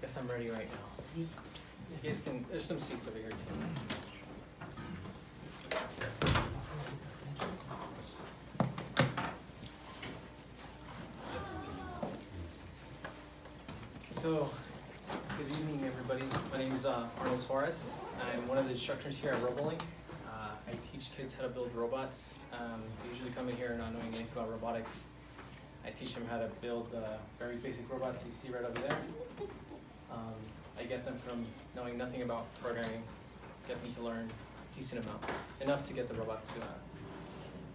Guess I'm ready right now. You guys can, there's some seats over here too. So, good evening everybody. My name is Arnold Suarez. I'm one of the instructors here at RoboLink. I teach kids how to build robots. They usually come in here not knowing anything about robotics. I teach them how to build very basic robots you see right over there. I get them from knowing nothing about programming, get them to learn a decent amount, enough to get the robot to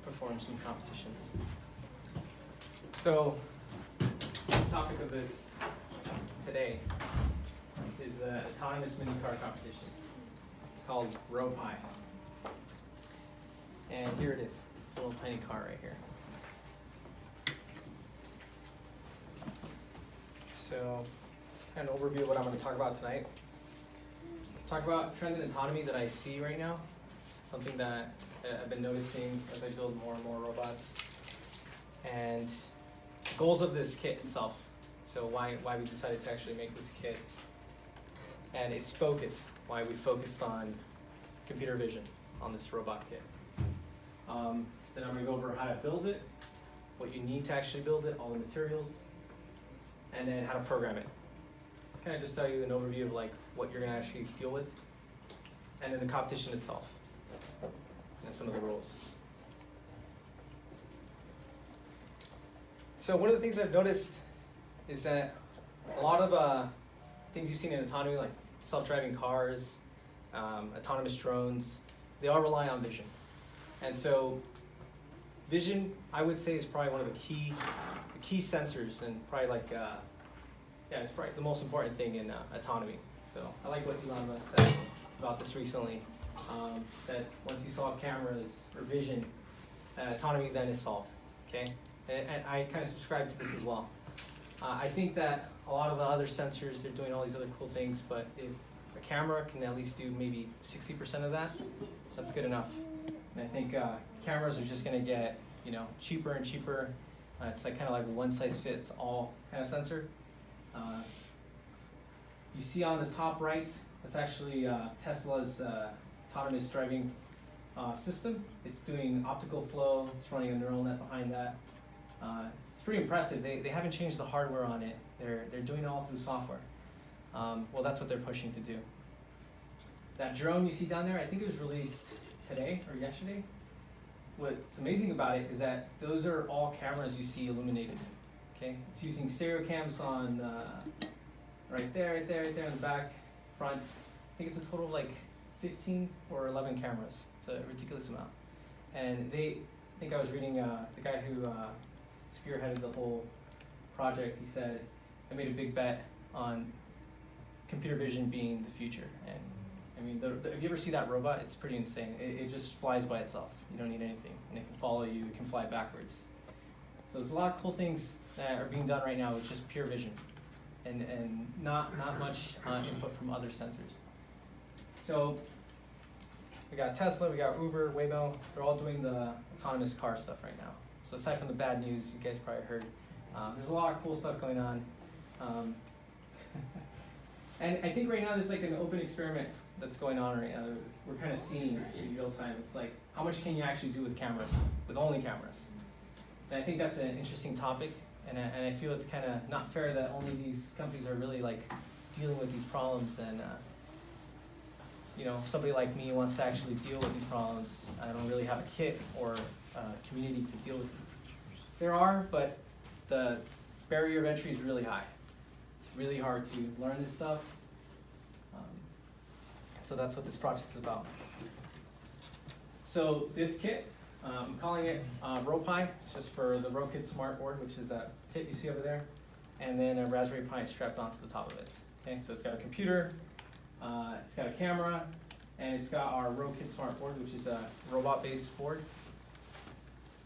perform some competitions. So, the topic of this today is the autonomous mini car competition. It's called RoPi. And here it is. It's a little tiny car right here. So, kind of an overview of what I'm going to talk about tonight. Talk about trend in autonomy that I see right now. Something that I've been noticing as I build more and more robots. And goals of this kit itself. So why we decided to actually make this kit. And its focus, why we focused on computer vision on this robot kit. Then I'm going to go over how to build it, what you need to actually build it, all the materials, and then how to program it. Kind of just tell you an overview of like what you're going to actually deal with, and then the competition itself, and some of the rules. So one of the things I've noticed is that a lot of things you've seen in autonomy, like self-driving cars, autonomous drones, they all rely on vision. And so vision, I would say, is probably one of the key sensors, and probably like, it's probably the most important thing in autonomy. So I like what Elon Musk said about this recently. Said once you solve cameras or vision, autonomy then is solved. Okay, and I kind of subscribe to this as well. I think that a lot of the other sensors, they're doing all these other cool things, but if a camera can at least do maybe 60% of that, that's good enough. And I think cameras are just going to get, cheaper and cheaper. It's like kind of like a one-size-fits-all kind of sensor. You see on the top right, that's actually Tesla's autonomous driving system. It's doing optical flow. It's running a neural net behind that. It's pretty impressive. They haven't changed the hardware on it. They're doing it all through software. Well, that's what they're pushing to do. That drone you see down there, I think it was released today or yesterday. What's amazing about it is that those are all cameras you see illuminated. Okay, it's using stereo cams on right there in the back, front. I think it's a total of like 15 or 11 cameras. It's a ridiculous amount. And I think I was reading the guy who spearheaded the whole project. He said, I made a big bet on computer vision being the future. And I mean, if you ever see that robot, it's pretty insane. It just flies by itself. You don't need anything. And it can follow you, it can fly backwards. So there's a lot of cool things that are being done right now with just pure vision. And not much input from other sensors. So we got Tesla, we got Uber, Waymo. They're all doing the autonomous car stuff right now. So aside from the bad news, you guys probably heard, there's a lot of cool stuff going on. And I think right now there's like an open experiment that's going on right now. We're kind of seeing in real time. It's like, how much can you actually do with cameras, with only cameras? And I think that's an interesting topic, and I feel it's kind of not fair that only these companies are really like dealing with these problems, and somebody like me wants to actually deal with these problems. I don't really have a kit or a community to deal with this. There are, but the barrier of entry is really high. It's really hard to learn this stuff. So that's what this project is about. So this kit, I'm calling it RoPi. It's just for the RoKit Smart Board, which is that kit you see over there, and then a Raspberry Pi strapped onto the top of it. Okay, so it's got a computer, it's got a camera, and it's got our RoKit Smart Board, which is a robot-based board.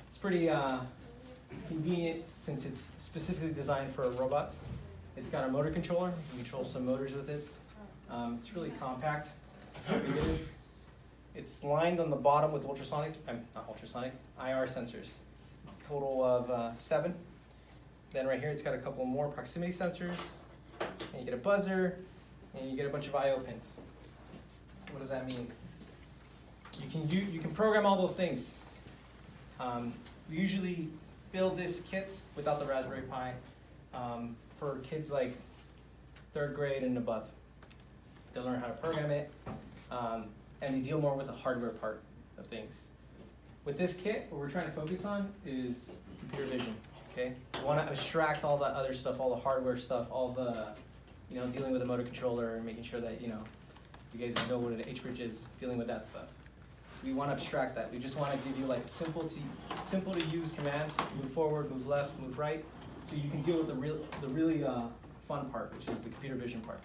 It's pretty convenient since it's specifically designed for robots. It's got a motor controller. You can control some motors with it. It's really compact. That's how big it is. It's lined on the bottom with IR sensors. It's a total of 7. Then right here, it's got a couple more proximity sensors, and you get a buzzer, and you get a bunch of I/O pins. So what does that mean? You can program all those things. We usually build this kit without the Raspberry Pi for kids like 3rd grade and above. They learn how to program it, and they deal more with the hardware part of things. With this kit, what we're trying to focus on is computer vision. Okay, we want to abstract all the other stuff, all the hardware stuff, all the, dealing with a motor controller and making sure that, you guys know what an H-bridge is, dealing with that stuff. We want to abstract that. We just want to give you like simple to use commands, move forward, move left, move right, so you can deal with the really fun part, which is the computer vision part.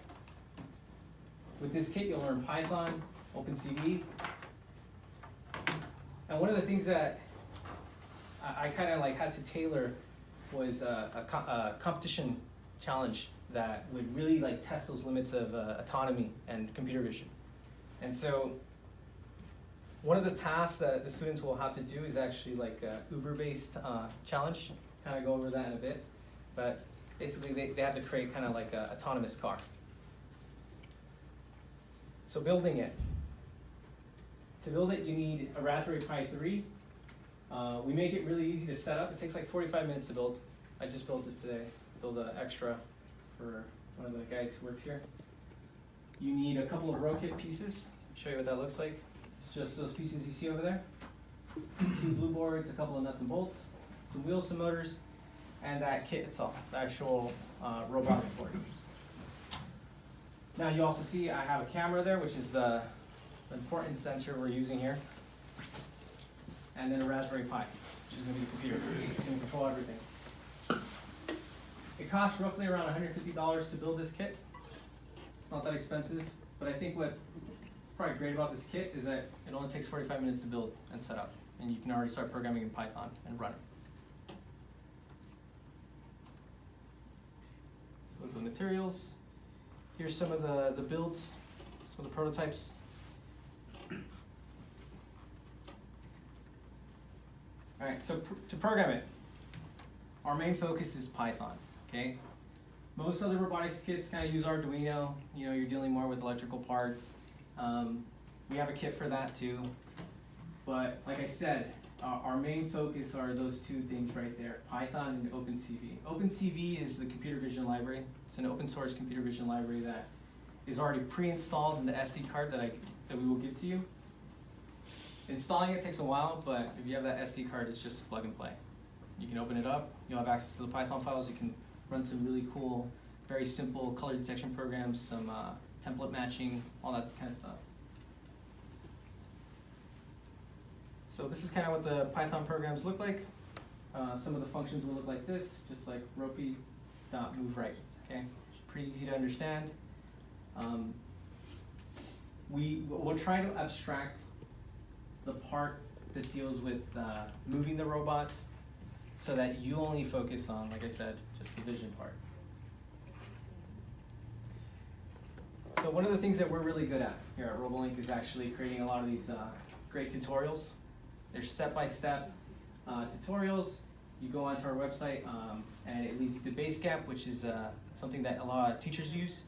With this kit, you'll learn Python, OpenCV, and one of the things that I kind of had to tailor was a competition challenge that would really test those limits of autonomy and computer vision. And so one of the tasks that the students will have to do is actually a Uber-based challenge. Kind of go over that in a bit. But basically they have to create kind of like an autonomous car. So building it. To build it, you need a Raspberry Pi 3. We make it really easy to set up. It takes like 45 minutes to build. I just built it today. Build an extra for one of the guys who works here. You need a couple of RoKit pieces. I'll show you what that looks like. It's just those pieces you see over there. 2 blue boards, a couple of nuts and bolts, some wheels, some motors, and that kit itself, the actual robotics board. Now you also see I have a camera there, which is the important sensor we're using here. And then a Raspberry Pi, which is going to be the computer. It's going to control everything. It costs roughly around $150 to build this kit. It's not that expensive, but I think what's probably great about this kit is that it only takes 45 minutes to build and set up, and you can already start programming in Python and run it. So those are the materials. Here's some of the builds, some of the prototypes. All right, so to program it, our main focus is Python, okay? Most other robotics kits kind of use Arduino. You're dealing more with electrical parts. We have a kit for that too. But like I said, our main focus are those 2 things right there, Python and OpenCV. OpenCV is the computer vision library. It's an open source computer vision library that is already pre-installed in the SD card that we will give to you. Installing it takes a while, but if you have that SD card, it's just plug and play. You can open it up, you'll have access to the Python files, you can run some really cool, very simple color detection programs, some template matching, all that kind of stuff. So this is kind of what the Python programs look like. Some of the functions will look like this, just like RoPi.moveRight, okay? It's pretty easy to understand. We'll try to abstract the part that deals with moving the robot so that you only focus on, like I said, just the vision part. So one of the things that we're really good at here at RoboLink is actually creating a lot of these great tutorials. They're step-by-step tutorials. You go onto our website and it leads you to Basecamp, which is something that a lot of teachers use.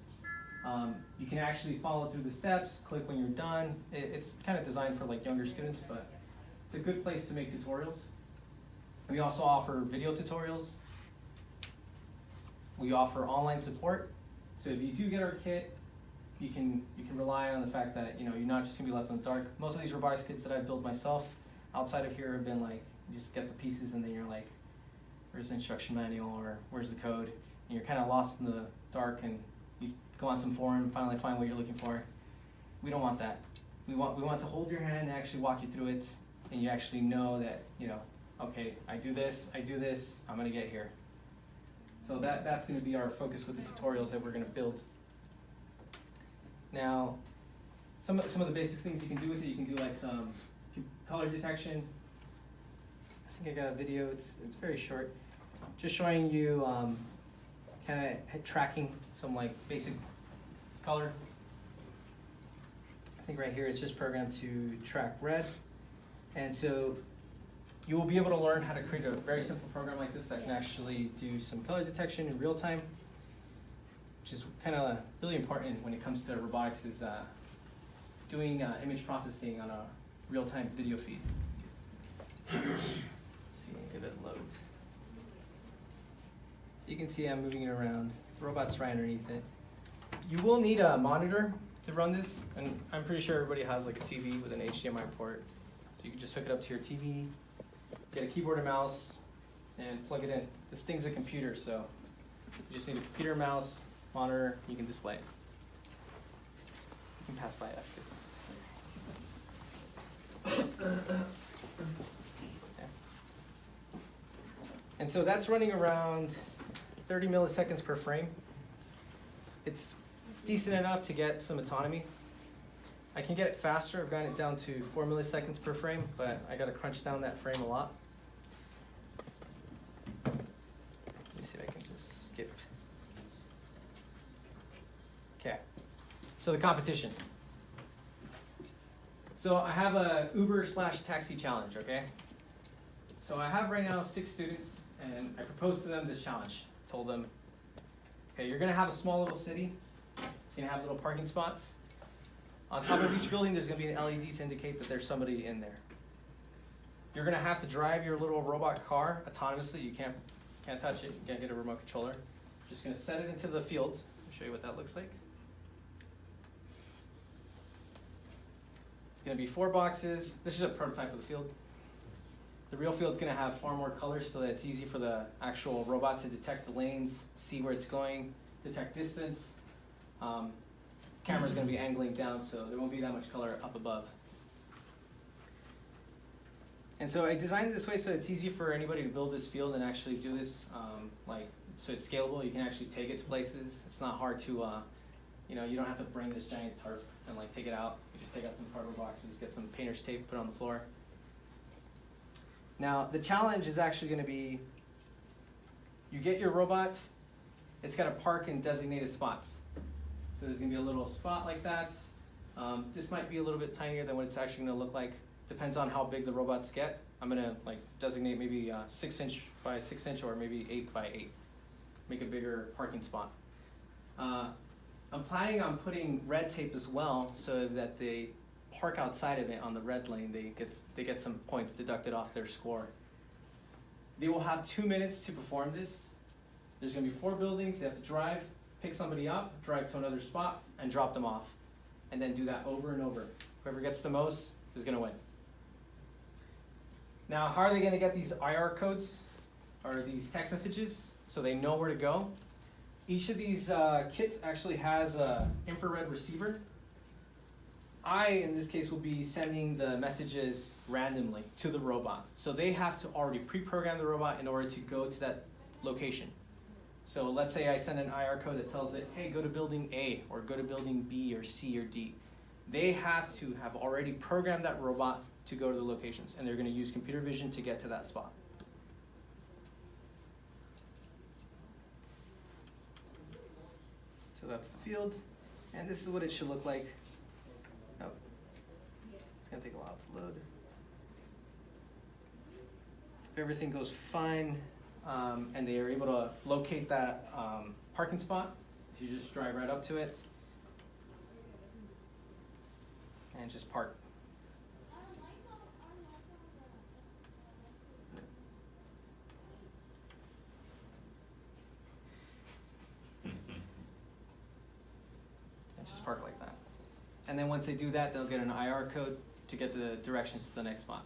You can actually follow through the steps, click when you're done. It's kind of designed for younger students, but it's a good place to make tutorials. We also offer video tutorials. We offer online support. So if you do get our kit, you can rely on the fact that you're not just gonna be left in the dark. Most of these robotics kits that I've built myself outside of here have been you just get the pieces and then you're like, where's the instruction manual or where's the code? And you're kind of lost in the dark and you go on some forum, finally find what you're looking for. We don't want that. We want to hold your hand and actually walk you through it, and you actually know that, okay, I do this, I'm gonna get here. So that's gonna be our focus with the tutorials that we're gonna build. Now, some of the basic things you can do with it, you can do some color detection. I think I got a video, it's very short. Just showing you kind of tracking some basic color. I think right here it's just programmed to track red. And so you will be able to learn how to create a very simple program like this that can actually do some color detection in real time, which is kind of really important when it comes to robotics, is doing image processing on a real-time video feed. Let's see if it loads. So you can see I'm moving it around. The robot's right underneath it. You will need a monitor to run this, and I'm pretty sure everybody has like a TV with an HDMI port. So you can just hook it up to your TV, get a keyboard and mouse, and plug it in. This thing's a computer, so you just need a computer, mouse, monitor, you can display it. You can pass by it, okay. And so that's running around 30 milliseconds per frame. It's decent enough to get some autonomy. I can get it faster. I've gotten it down to 4 milliseconds per frame, but I got to crunch down that frame a lot. Let me see if I can just skip. Okay, so the competition. So I have a Uber/taxi challenge, okay? So I have right now 6 students, and I proposed to them this challenge. I told them, okay, you're gonna have a small little city. You're gonna have little parking spots. On top of each building, there's gonna be an LED to indicate that there's somebody in there. You're gonna have to drive your little robot car autonomously. You can't touch it. You can't get a remote controller. Just gonna set it into the field. I'll show you what that looks like. It's gonna be 4 boxes. This is a prototype of the field. The real field's gonna have far more colors so that it's easy for the actual robot to detect the lanes, see where it's going, detect distance. Camera's gonna be angling down, so there won't be that much color up above. And so I designed it this way so it's easy for anybody to build this field and actually do this, so it's scalable. You can actually take it to places. It's not hard to, you don't have to bring this giant tarp and take it out. You just take out some cardboard boxes, get some painter's tape, put it on the floor. Now, the challenge is actually gonna be, you get your robot, it's gotta park in designated spots. So there's gonna be a little spot like that. This might be a little bit tinier than what it's actually gonna look like. Depends on how big the robots get. I'm gonna designate maybe 6" by 6" or maybe 8" by 8. Make a bigger parking spot. I'm planning on putting red tape as well so that they park outside of it on the red lane. They get some points deducted off their score. They will have 2 minutes to perform this. There's gonna be 4 buildings. They have to drive, pick somebody up, drive to another spot, and drop them off. And then do that over and over. Whoever gets the most is gonna win. Now, how are they gonna get these IR codes, or these text messages, so they know where to go? Each of these kits actually has an infrared receiver. In this case, will be sending the messages randomly to the robot. So they have to already pre-program the robot in order to go to that location. So let's say I send an IR code that tells it, hey, go to building A, or go to building B, or C, or D. They have to have already programmed that robot to go to the locations, and they're gonna use computer vision to get to that spot. So that's the field, and this is what it should look like. Oh, it's gonna take a while to load. If everything goes fine, and they are able to locate that parking spot, you just drive right up to it and just park. Just park like that. And then once they do that, they'll get an IR code to get the directions to the next spot.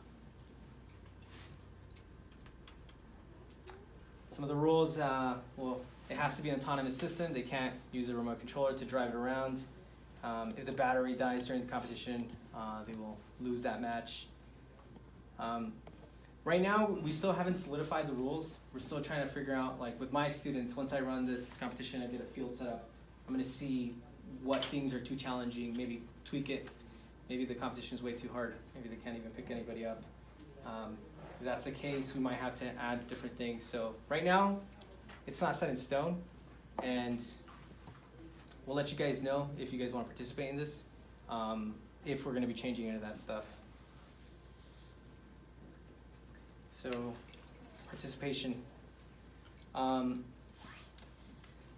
Some of the rules, it has to be an autonomous system. They can't use a remote controller to drive it around. If the battery dies during the competition, they will lose that match. Right now, we still haven't solidified the rules. We're still trying to figure out, with my students, once I run this competition, I get a field set up, I'm gonna see what things are too challenging, maybe tweak it. Maybe the competition is way too hard. Maybe they can't even pick anybody up. If that's the case, we might have to add different things. So right now, it's not set in stone, and we'll let you guys know if you guys want to participate in this, if we're going to be changing any of that stuff. So participation.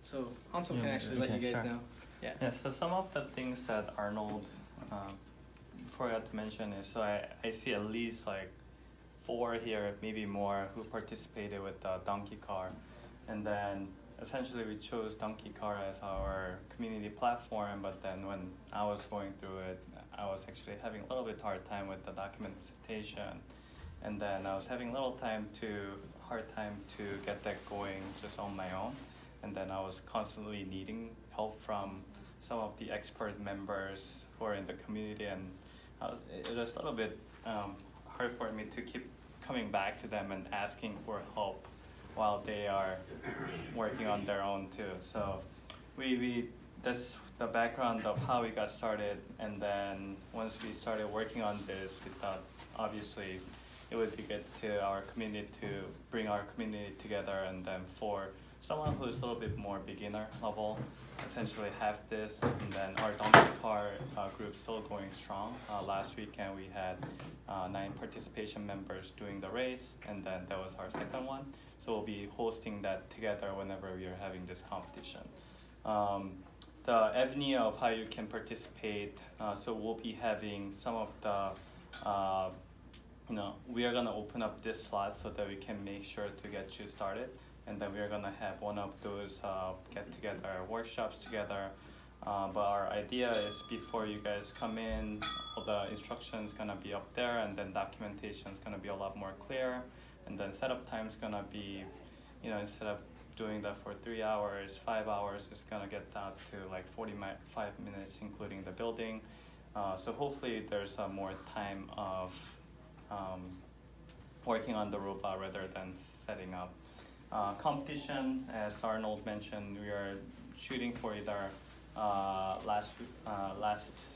So Hansel can actually let you guys know. Yeah, so some of the things that Arnold forgot to mention is, so I see at least like 4 here, maybe more, who participated with the donkey car. And then essentially we chose donkey car as our community platform, but then when I was going through it, I was actually having a little bit hard time with the documentation. And then I was having a little hard time to get that going just on my own. And then I was constantly needing help from some of the expert members who are in the community, and it was a little bit hard for me to keep coming back to them and asking for help while they are working on their own too. So that's the background of how we got started, and then once we started working on this, we thought obviously it would be good to our community to bring our community together, and then for someone who's a little bit more beginner level, essentially have this, and then our donkey car group still going strong. Last weekend we had 9 participation members doing the race, and then that was our second one. So we'll be hosting that together whenever we are having this competition. The avenue of how you can participate, so we'll be having some of the, we are gonna open up this slot so that we can make sure to get you started. And then we're gonna have one of those get-together workshops together. But our idea is before you guys come in, all the instructions gonna be up there, and then documentation is gonna be a lot more clear. And then setup time is gonna be, instead of doing that for 3 hours, 5 hours, it's gonna get down to like 45 minutes, including the building. So hopefully there's more time of working on the robot rather than setting up. Competition, as Arnold mentioned, we are shooting for either last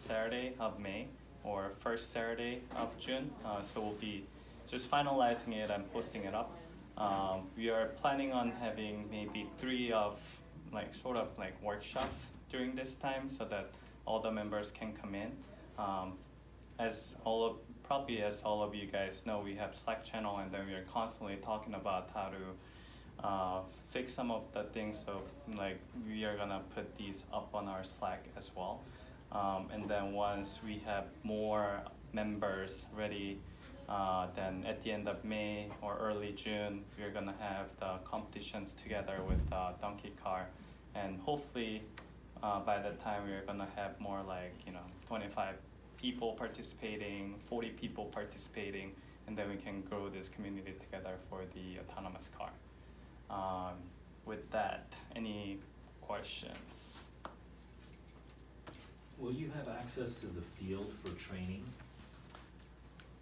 Saturday of May or first Saturday of June. So we'll be just finalizing it and posting it up. We are planning on having maybe 3 of sort of workshops during this time so that all the members can come in. As all of you guys know, we have Slack channel, and then we are constantly talking about how to fix some of the things, so we are gonna put these up on our Slack as well. And then once we have more members ready, then at the end of May or early June, we're gonna have the competitions together with Donkey Car, and hopefully by that time we're gonna have more 25 people participating, 40 people participating, and then we can grow this community together for the autonomous car. With that, any questions? Will you have access to the field for training?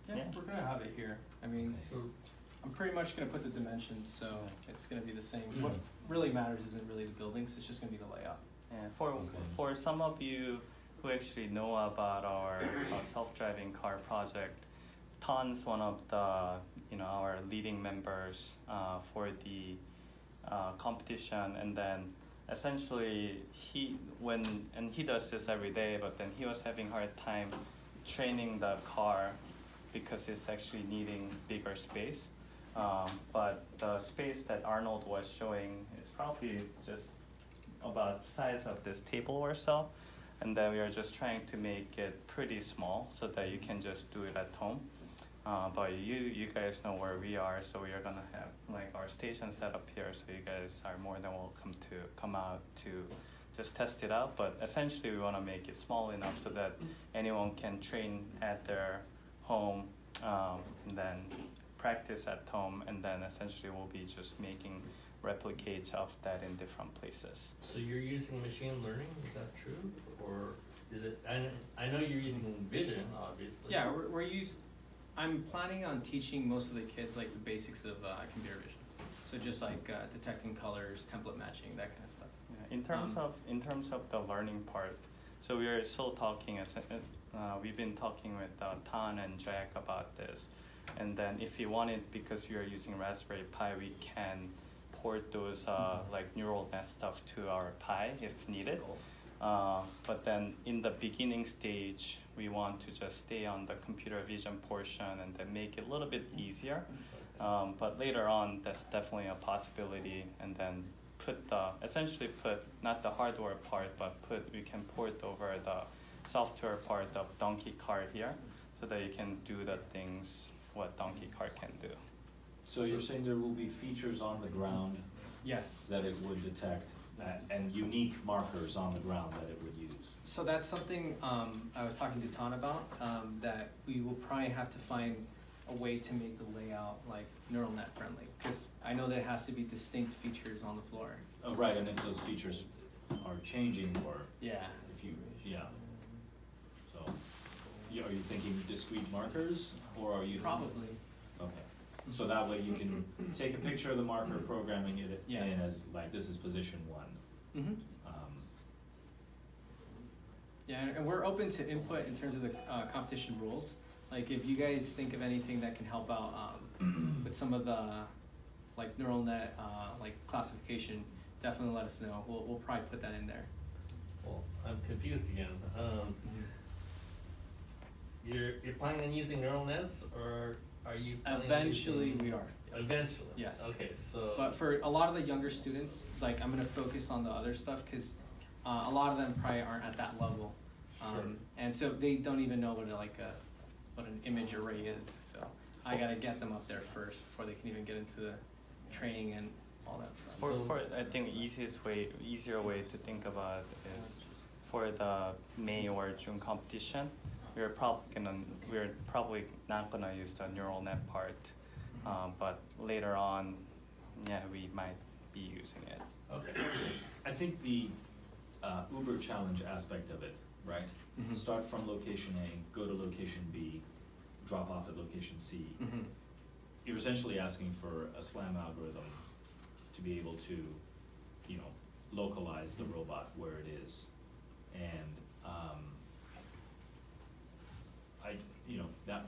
Yeah, we're gonna have it here. I mean, Okay. I'm pretty much gonna put the dimensions, so it's gonna be the same. What really matters isn't really the buildings, it's just gonna be the layout. And Okay. for some of you who actually know about our self-driving car project, Ton's one of the our leading members for the competition, and then essentially he does this every day, but then he was having hard time training the car because it's actually needing bigger space. But the space that Arnold was showing is probably just about the size of this table or so, and then we are just trying to make it pretty small so that you can just do it at home. But you guys know where we are, so we are gonna have our station set up here, so you guys are more than welcome to come out to just test it out. But essentially we wanna make it small enough so that anyone can train at their home, and then practice at home, and then essentially we'll be just making replicates of that in different places. So you're using machine learning, is that true? Or is it, I know you're using vision, obviously. Yeah, I'm planning on teaching most of the kids the basics of computer vision. So just detecting colors, template matching, that kind of stuff. Yeah, in terms of the learning part, so we are still talking. We've been talking with Tan and Jack about this, and then if you want it, because you are using Raspberry Pi, we can port those neural net stuff to our Pi if needed. But then in the beginning stage, we want to just stay on the computer vision portion and then make it a little bit easier. But later on, that's definitely a possibility, and then essentially put not the hardware part, but we can port over the software part of Donkey Car here, so that you can do the things what Donkey Car can do. So you're saying there will be features on the ground Yes. that it would detect, and unique markers on the ground that it would use? So that's something I was talking to Ton about, that we will probably have to find a way to make the layout like neural net friendly, because I know there has to be distinct features on the floor. Oh, right, and if those features are changing, or Yeah. if you, yeah. So, are you thinking discrete markers, or are you? Probably. Okay, so that way you can take a picture of the marker, programming it Yes. in as, like, this is position 1. Mm-hmm. Yeah, and we're open to input in terms of the competition rules. Like, if you guys think of anything that can help out with some of the like neural net like classification, definitely let us know. We'll probably put that in there. Well, I'm confused again. You're planning on using neural nets, or are you planning on Eventually, using- we are. Yes. Eventually? Yes. Okay, so. But for a lot of the younger students, like, I'm gonna focus on the other stuff, because a lot of them probably aren't at that level. Sure. And so they don't even know what an image array is, so I gotta get them up there first before they can even get into the training and all that stuff. For I think easier way to think about it is for the May or June competition, we're probably not gonna use the neural net part, but later on, yeah, we might be using it. Okay. I think the Uber challenge aspect of it, right? Mhm. Start from location A, go to location B, drop off at location C. Mhm. You're essentially asking for a SLAM algorithm to be able to, localize the robot where it is. And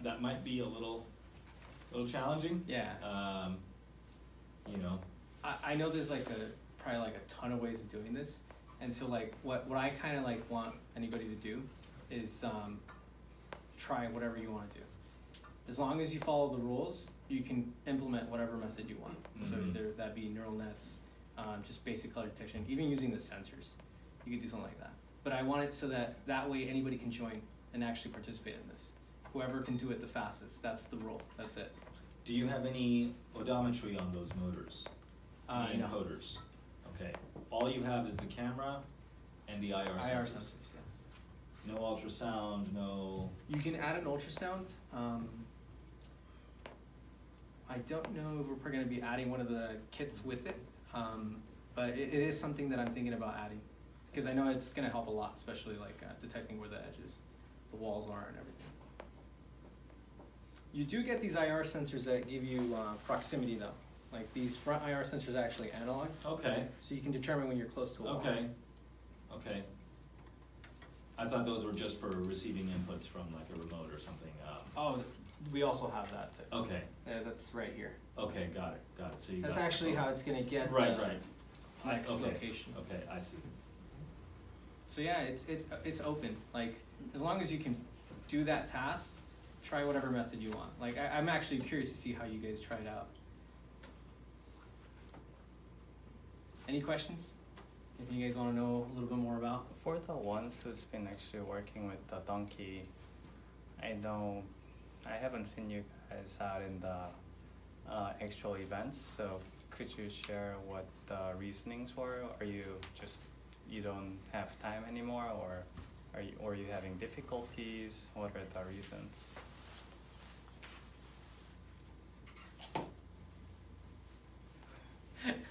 that might be a little challenging. Yeah. I know there's probably a ton of ways of doing this, and so like what I kind of like want anybody to do is try whatever you want to do. As long as you follow the rules, you can implement whatever method you want. So Mhm. either that be neural nets, just basic color detection, even using the sensors, you could do something like that. But I want it so that way anybody can join and actually participate in this. Whoever can do it the fastest, that's the rule. That's it. Do you have any odometry on those motors? The No. encoders? Okay. All you have is the camera and the IR IR sensors. sensors, yes. No ultrasound, no. You can add an ultrasound. I don't know if we're probably gonna be adding one of the kits with it, but it is something that I'm thinking about adding, because I know it's gonna help a lot, especially like detecting where the edges, the walls are and everything. You do get these IR sensors that give you proximity though. Like these front IR sensors are actually analog, Okay, so you can determine when you're close to a wall. okay. I thought those were just for receiving inputs from like a remote or something. Oh, we also have that too. Okay, Yeah, that's right here. okay, got it, so you got. That's actually how it's gonna get Right, the right. next Okay, location. Okay, I see. So yeah, it's open. Like, as long as you can do that task, try whatever method you want. Like, I'm actually curious to see how you guys try it out. Any questions? Anything you guys want to know a little bit more about? For the ones who's been actually working with the donkey, I know I haven't seen you guys out in the actual events, so could you share what the reasonings were? Are you don't have time anymore, or are you having difficulties? What are the reasons?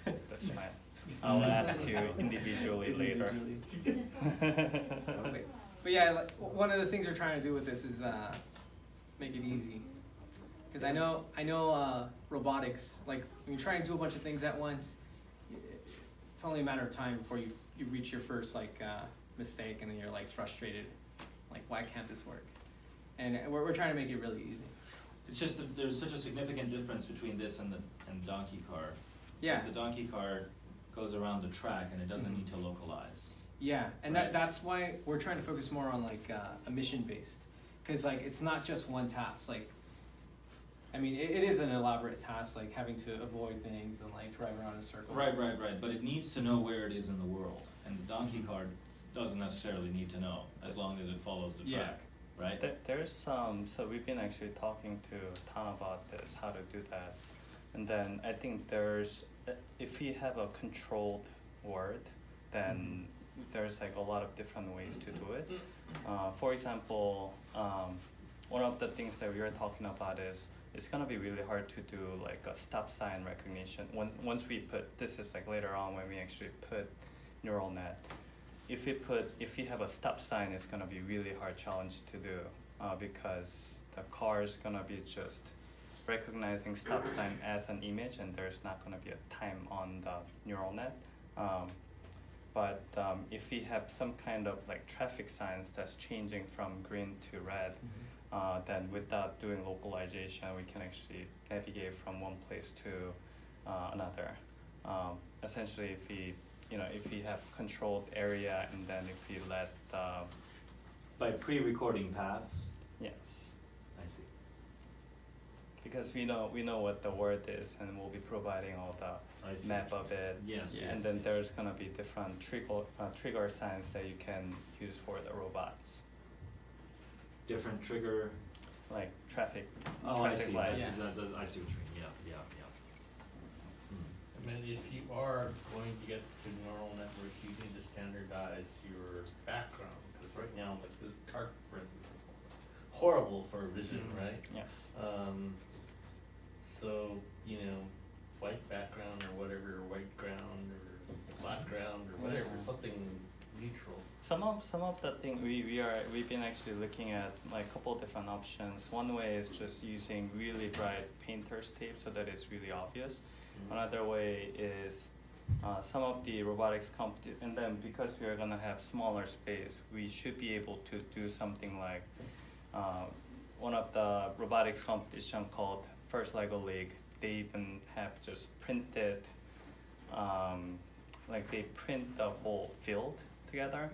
That's fine. I'll ask you individually later. But yeah, like, one of the things we're trying to do with this is make it easy. Because I know robotics, like when you're trying to do a bunch of things at once, it's only a matter of time before you reach your first mistake, and then you're like frustrated, like why can't this work? And we're trying to make it really easy. It's just that there's such a significant difference between this and the donkey car. Yeah. Because the donkey car goes around the track and it doesn't need to localize. Yeah, and Right. that's why we're trying to focus more on a mission based, because it's not just one task. Like I mean, it is an elaborate task, like having to avoid things and like drive around in a circle. Right, but it needs to know where it is in the world, and the donkey cart doesn't necessarily need to know, as long as it follows the Yeah. track, right? There's so we've been actually talking to Tom about this, how to do that. And then I think there's, if we have a controlled word, then there's like a lot of different ways to do it. For example, one of the things that we were talking about is it's gonna be really hard to do like a stop sign recognition. Once we put, this is like later on when we actually put neural net. If we have a stop sign, it's gonna be really hard challenge to do because the car is gonna be just recognizing stop sign as an image, and there's not gonna be a time on the neural net. But if we have some kind of like traffic signs that's changing from green to red, then without doing localization, we can actually navigate from one place to another. Essentially, if we have controlled area, and then if we let By pre-recording paths, yes, I see. because we know what the word is, and we'll be providing all the I see. map of it. Yes, Yeah. And then there's gonna be different trigger signs that you can use for the robots, Different trigger. like traffic Oh, I see. lights. I see what you mean. Yeah. I mean, if you are going to get to neural networks, you need to standardize your background, because right now, like this cart, for instance, is horrible for vision, right? Yes. So, white background or whatever, white ground or black ground or whatever, something neutral. Some of the thing we've been actually looking at like a couple of different options. One way is just using really bright painter's tape so that it's really obvious. Another way is some of the robotics and then because we are gonna have smaller space, we should be able to do something like one of the robotics competition called First Lego League. They even have just printed, like they print the whole field together,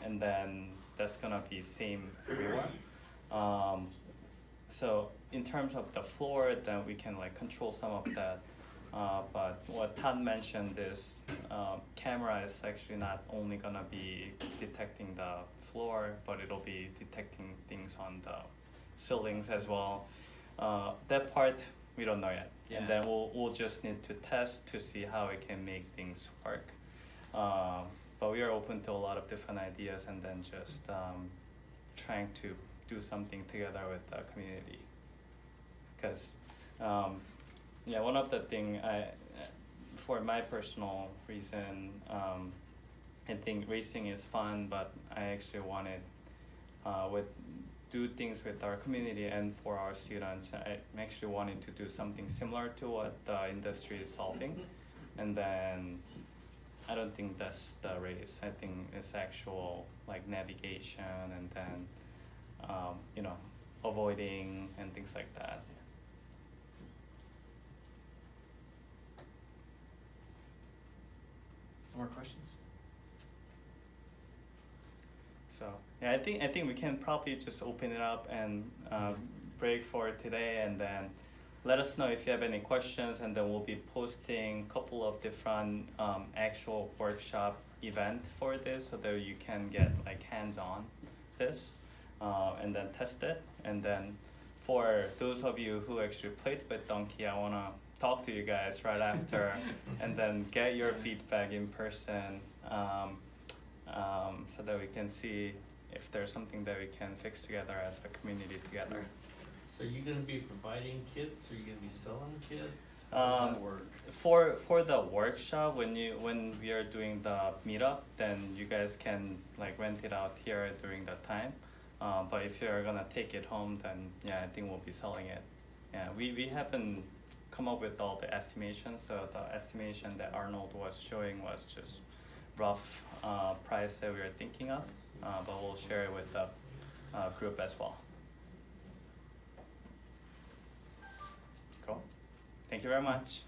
and then that's gonna be same floor. So in terms of the floor, then we can like control some of that. But what Todd mentioned is camera is actually not only gonna be detecting the floor, but it'll be detecting things on the ceilings as well. That part we don't know yet, and then we'll just need to test to see how it can make things work. But we are open to a lot of different ideas, and then just trying to do something together with the community. Because one of the thing for my personal reason, I think racing is fun, but I actually wanted do things with our community and for our students. I actually wanted to do something similar to what the industry is solving, and then I don't think that's the race. I think it's actual like navigation, and then avoiding and things like that. More questions? So I think we can probably just open it up and break for today, and then let us know if you have any questions, and then we'll be posting a couple of different actual workshop event for this, so that you can get like hands-on this and then test it. And then for those of you who actually played with Donkey, I wanna talk to you guys right after and then get your feedback in person, so that we can see if there's something that we can fix together as a community together. So you're gonna be providing kits, or you're gonna be selling kits? How does that work? For the workshop, when we are doing the meetup, then you guys can like rent it out here during that time. But if you're gonna take it home, then I think we'll be selling it. Yeah, we haven't come up with all the estimations. So the estimation that Arnold was showing was just rough price that we were thinking of, but we'll share it with the group as well. Cool. Thank you very much.